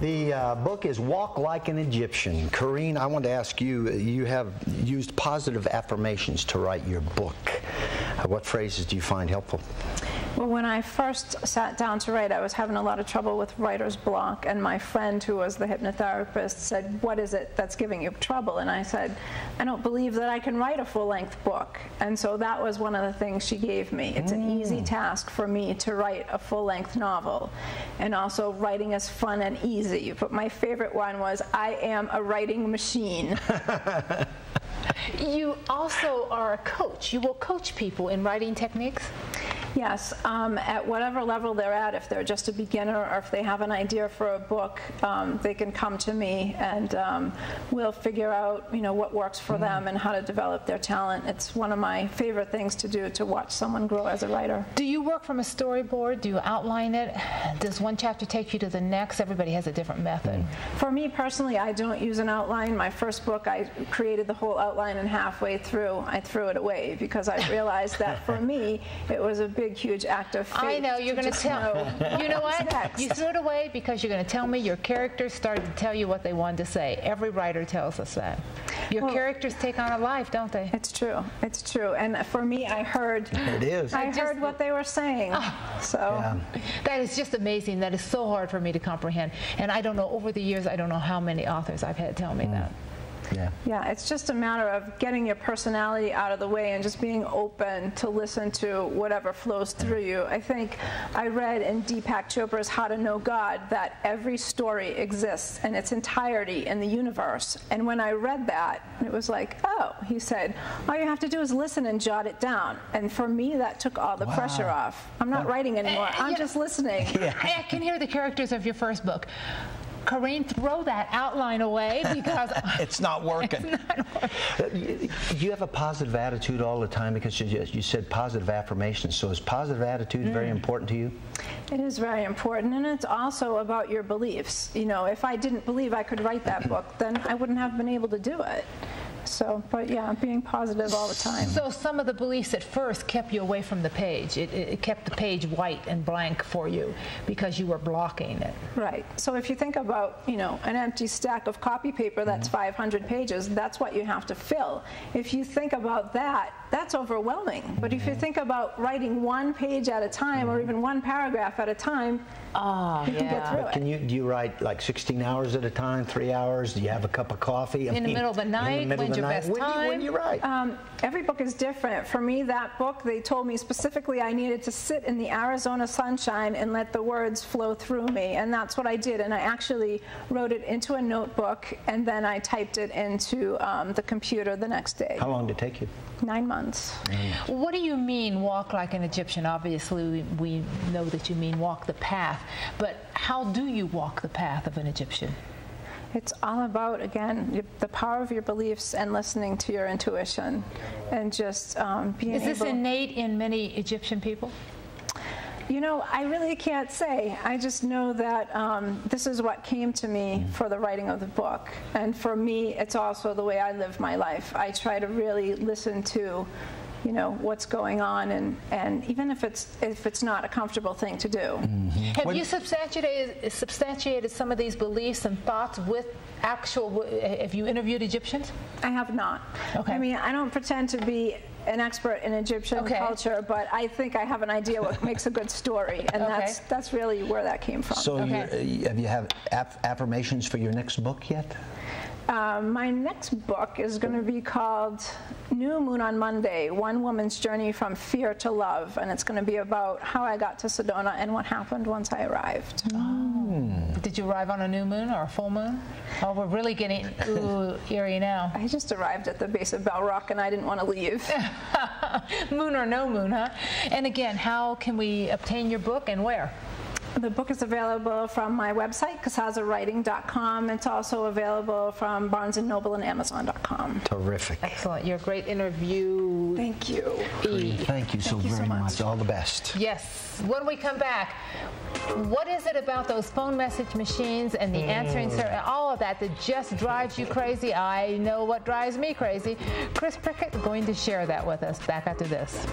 The book is Walk Like an Egyptian. Corinne, I want to ask you, you have used positive affirmations to write your book. What phrases do you find helpful? Well, when I first sat down to write, I was having a lot of trouble with writer's block, and my friend, who was the hypnotherapist, said, "What is it that's giving you trouble?" And I said, "I don't believe that I can write a full-length book." And so that was one of the things she gave me. It's an easy task for me to write a full-length novel, and also writing is fun and easy. But my favorite one was, "I am a writing machine." You also are a coach. You will coach people in writing techniques? Yes, at whatever level they're at, if they're just a beginner or if they have an idea for a book, they can come to me, and we'll figure out, what works for them and how to develop their talent. It's one of my favorite things to do, to watch someone grow as a writer. Do you work from a storyboard? Do you outline it? Does one chapter take you to the next? Everybody has a different method. For me personally, I don't use an outline. My first book, I created the whole outline, and halfway through, I threw it away because I realized that for me, it was a big, huge act of faith. I know, you're going to tell. You know what? Next. You threw it away because you're going to tell me your characters started to tell you what they wanted to say. Every writer tells us that. Your characters take on a life, don't they? It's true. It's true. And for me, I heard. It is. I heard what they were saying. So Yeah. That is just amazing. That is so hard for me to comprehend. And I don't know, over the years, I don't know how many authors I've had tell me that. Yeah, it's just a matter of getting your personality out of the way and just being open to listen to whatever flows through you. I think I read in Deepak Chopra's How to Know God that every story exists in its entirety in the universe. And when I read that, it was like, oh, he said, all you have to do is listen and jot it down. And for me, that took all the pressure off. I'm not writing anymore. I'm just listening. I can hear the characters of your first book. Corinne, throw that outline away because it's not working. It's not working. You have a positive attitude all the time, because you said positive affirmations. So is positive attitude very important to you? It is very important, and it's also about your beliefs. If I didn't believe I could write that book, then I wouldn't have been able to do it. So, but yeah, being positive all the time. So some of the beliefs at first kept you away from the page. It kept the page white and blank for you because you were blocking it. Right. So if you think about, an empty stack of copy paper that's 500 pages, that's what you have to fill. If you think about that, that's overwhelming. But if you think about writing one page at a time, or even one paragraph at a time, you can get through it. Do you write like 16 hours at a time, 3 hours? Do you have a cup of coffee? In the middle of the night? When's your best time? When do you write? Every book is different. For me, that book, they told me specifically I needed to sit in the Arizona sunshine and let the words flow through me. And that's what I did. And I actually wrote it into a notebook, and then I typed it into the computer the next day. How long did it take you? 9 months. What do you mean, walk like an Egyptian? Obviously, we know that you mean walk the path. But how do you walk the path of an Egyptian? It's all about, again, the power of your beliefs and listening to your intuition, and just being able... Is this innate in many Egyptian people? I really can't say. I just know that this is what came to me for the writing of the book. And for me, it's also the way I live my life. I try to really listen to, what's going on, and even if it's not a comfortable thing to do. Have you substantiated some of these beliefs and thoughts with have you interviewed Egyptians? I have not. Okay. I mean, I don't pretend to be an expert in Egyptian culture, but I think I have an idea what makes a good story, and that's really where that came from. So have you have affirmations for your next book yet? My next book is going to be called New Moon on Monday, One Woman's Journey from Fear to Love, and it's going to be about how I got to Sedona and what happened once I arrived. Did you arrive on a new moon or a full moon? Oh, we're really getting eerie now. I just arrived at the base of Bell Rock, and I didn't want to leave. Moon or no moon, huh? And again, how can we obtain your book, and where? The book is available from my website, CasazzaWriting.com. It's also available from Barnes & Noble and Amazon.com. Terrific. Excellent. You're a great interview. Thank you. Thank you so very much. All the best. Yes. When we come back, what is it about those phone message machines and the answering service, all of that just drives you crazy? I know what drives me crazy. Chris Prickett is going to share that with us back after this.